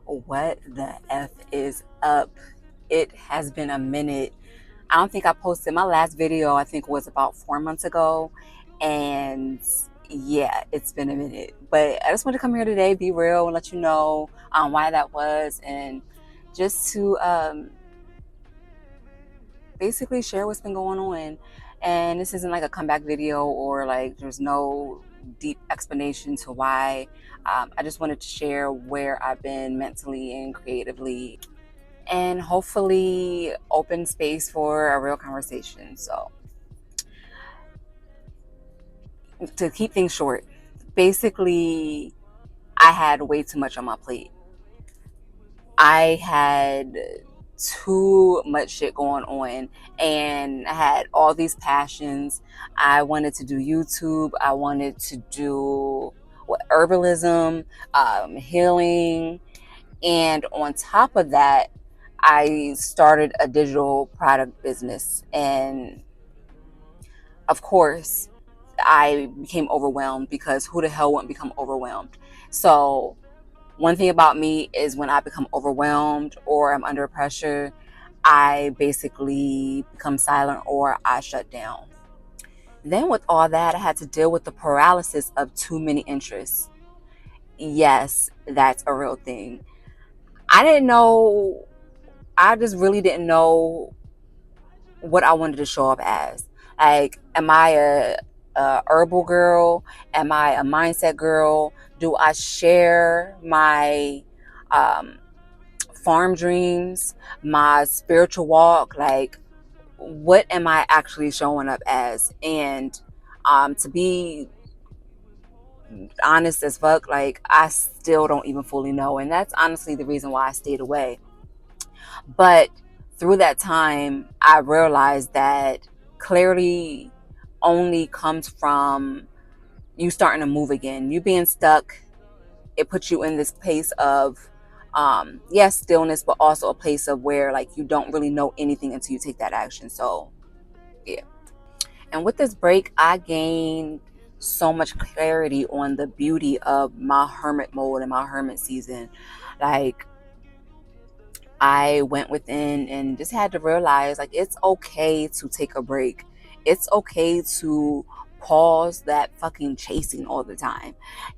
What the F is up? It has been a minute. I don't think I posted my last video, I think was about 4 months ago. And yeah, it's been a minute. But I just want to come here today, be real, and let you know why that was, and just to basically share what's been going on. And this isn't like a comeback video, or like there's no deep explanation to why. I just wanted to share where I've been mentally and creatively, and hopefully open space for a real conversation. So to keep things short, basically I had way too much on my plate. I had too much shit going on, and I had all these passions. I wanted to do YouTube. I wanted to do herbalism, healing, and on top of that, I started a digital product business. And of course, I became overwhelmed, because who the hell wouldn't become overwhelmed? So one thing about me is when I become overwhelmed or I'm under pressure, I basically become silent or I shut down. Then with all that, I had to deal with the paralysis of too many interests. Yes, that's a real thing. I didn't know, I just really didn't know what I wanted to show up as. Like, am I a herbal girl? Am I a mindset girl? Do I share my um, farm dreams, my spiritual walk? Like, what am I actually showing up as? And to be honest as fuck, like, I still don't even fully know. And that's honestly the reason why I stayed away. But through that time, I realized that clarity only comes from you starting to move again. You being stuck, it puts you in this place of, yes, stillness, but also a place of where, like, you don't really know anything until you take that action. So, yeah. And with this break, I gained so much clarity on the beauty of my hermit mode and my hermit season. Like, I went within and just had to realize, like, it's okay to take a break. It's okay to pause that fucking chasing all the time.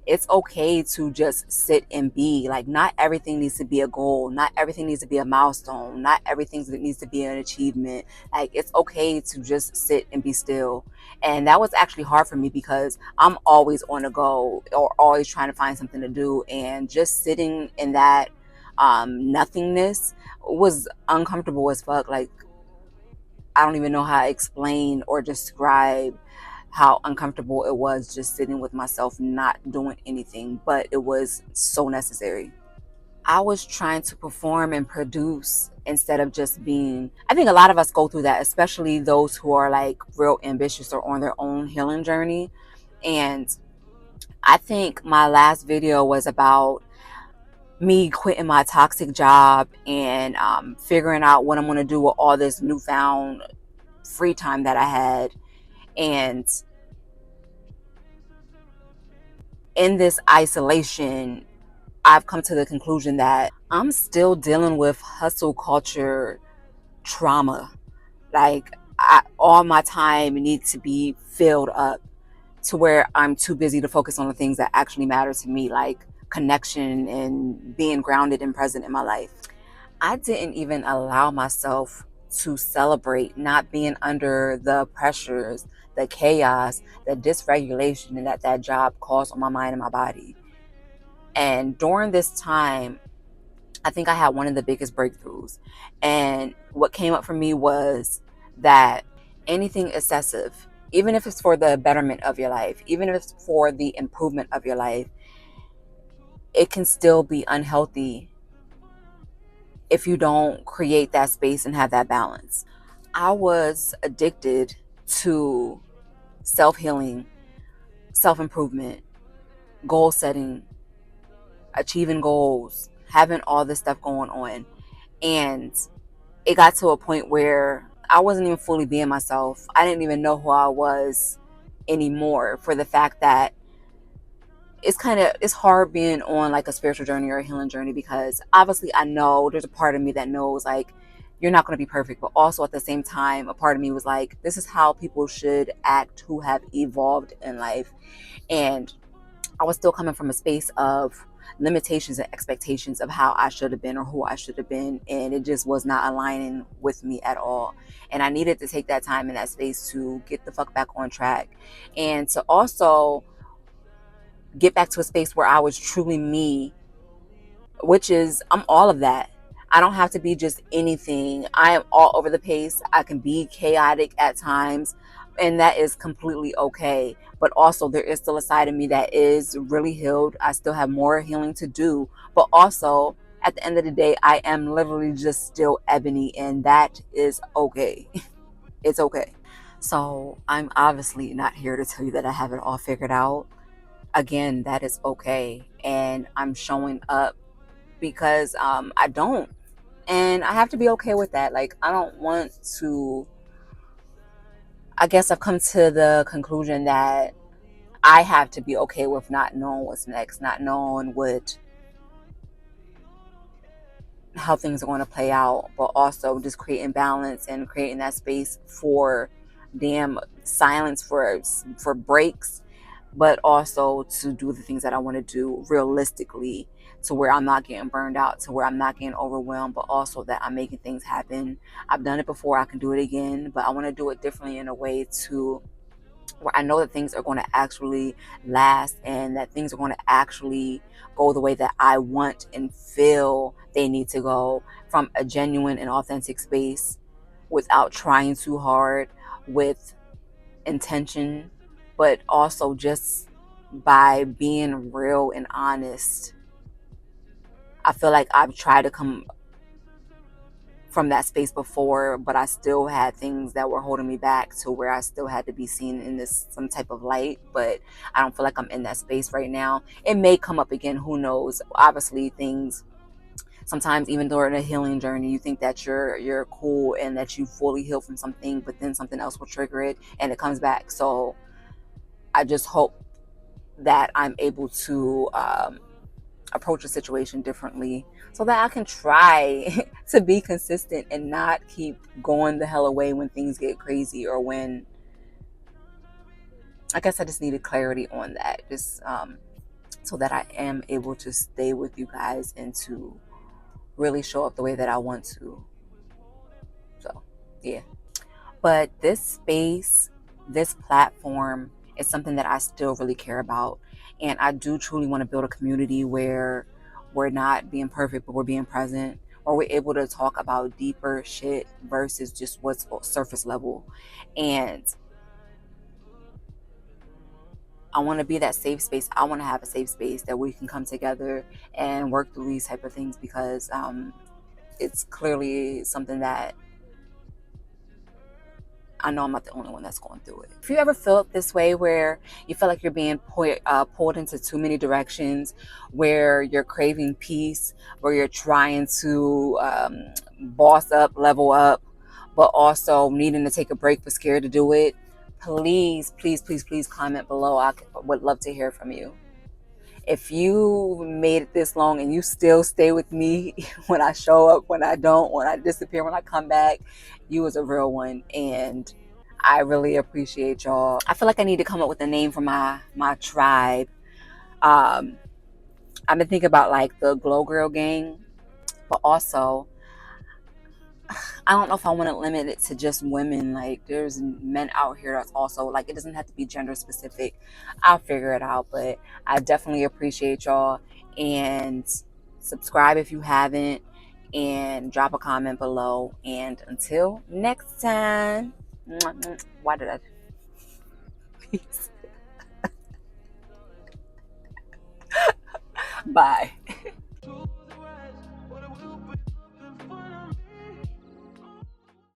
It's okay to just sit and be. Like, not everything needs to be a goal. Not everything needs to be a milestone. Not everything needs to be an achievement. Like, it's okay to just sit and be still. And that was actually hard for me, because I'm always on the go or always trying to find something to do. And just sitting in that nothingness was uncomfortable as fuck. Like, I don't even know how to explain or describe how uncomfortable it was just sitting with myself, not doing anything, but it was so necessary. I was trying to perform and produce instead of just being. I think a lot of us go through that, especially those who are like real ambitious or on their own healing journey. And I think my last video was about me quitting my toxic job and figuring out what I'm going to do with all this newfound free time that I had. And in this isolation, I've come to the conclusion that I'm still dealing with hustle culture trauma. Like, all my time needs to be filled up to where I'm too busy to focus on the things that actually matter to me, like connection and being grounded and present in my life. I didn't even allow myself to celebrate not being under the pressures, the chaos, the dysregulation that job caused on my mind and my body. And during this time, I think I had one of the biggest breakthroughs. And what came up for me was that anything excessive, even if it's for the betterment of your life, even if it's for the improvement of your life, it can still be unhealthy if you don't create that space and have that balance. I was addicted to self-healing, self-improvement, goal setting, achieving goals, having all this stuff going on. And it got to a point where I wasn't even fully being myself. I didn't even know who I was anymore, for the fact that it's hard being on like a spiritual journey or a healing journey, because obviously I know there's a part of me that knows like you're not going to be perfect, but also at the same time a part of me was like, this is how people should act who have evolved in life. And I was still coming from a space of limitations and expectations of how I should have been or who I should have been, and it just was not aligning with me at all. And I needed to take that time in that space to get the fuck back on track, and to also get back to a space where I was truly me, which is I'm all of that. I don't have to be just anything. I am all over the place. I can be chaotic at times, and that is completely okay. But also, there is still a side of me that is really healed. I still have more healing to do. But also, at the end of the day, I am literally just still Ebony, and that is okay. It's okay. So, I'm obviously not here to tell you that I have it all figured out. Again, that is okay. And I'm showing up because I don't. And I have to be okay with that. Like, I don't want to. I guess I've come to the conclusion that I have to be okay with not knowing what's next, not knowing how things are going to play out, but also just creating balance and creating that space for damn silence, for breaks, but also to do the things that I want to do realistically, to where I'm not getting burned out, to where I'm not getting overwhelmed, but also that I'm making things happen. I've done it before, I can do it again, but I want to do it differently in a way to where I know that things are going to actually last and that things are going to actually go the way that I want and feel they need to go, from a genuine and authentic space, without trying too hard, with intention, but also just by being real and honest. I feel like I've tried to come from that space before, but I still had things that were holding me back, to where I still had to be seen in this some type of light. But I don't feel like I'm in that space right now. It may come up again, who knows? Obviously, things sometimes, even during a healing journey, you think that you're cool and that you fully healed from something, but then something else will trigger it and it comes back. So I just hope that I'm able to approach a situation differently, so that I can try to be consistent and not keep going the hell away when things get crazy, or when, I guess I just needed clarity on that, just so that I am able to stay with you guys and to really show up the way that I want to. So yeah, but this space, this platform is something that I still really care about. And I do truly want to build a community where we're not being perfect, but we're being present, or we're able to talk about deeper shit versus just what's surface level. And I want to be that safe space. I want to have a safe space that we can come together and work through these type of things, because it's clearly something that I know I'm not the only one that's going through it. If you ever felt this way, where you feel like you're being pulled into too many directions, where you're craving peace, where you're trying to boss up, level up, but also needing to take a break but scared to do it, please, please, please, please comment below. I would love to hear from you. If you made it this long and you still stay with me when I show up, when I don't, when I disappear, when I come back, you was a real one. And I really appreciate y'all. I feel like I need to come up with a name for my tribe. I've been thinking about like the Glow Girl Gang, but also I don't know if I want to limit it to just women. Like, there's men out here that's also like, it doesn't have to be gender specific. I'll figure it out, but I definitely appreciate y'all. And subscribe if you haven't, and drop a comment below. And until next time, why did I? Peace. Bye.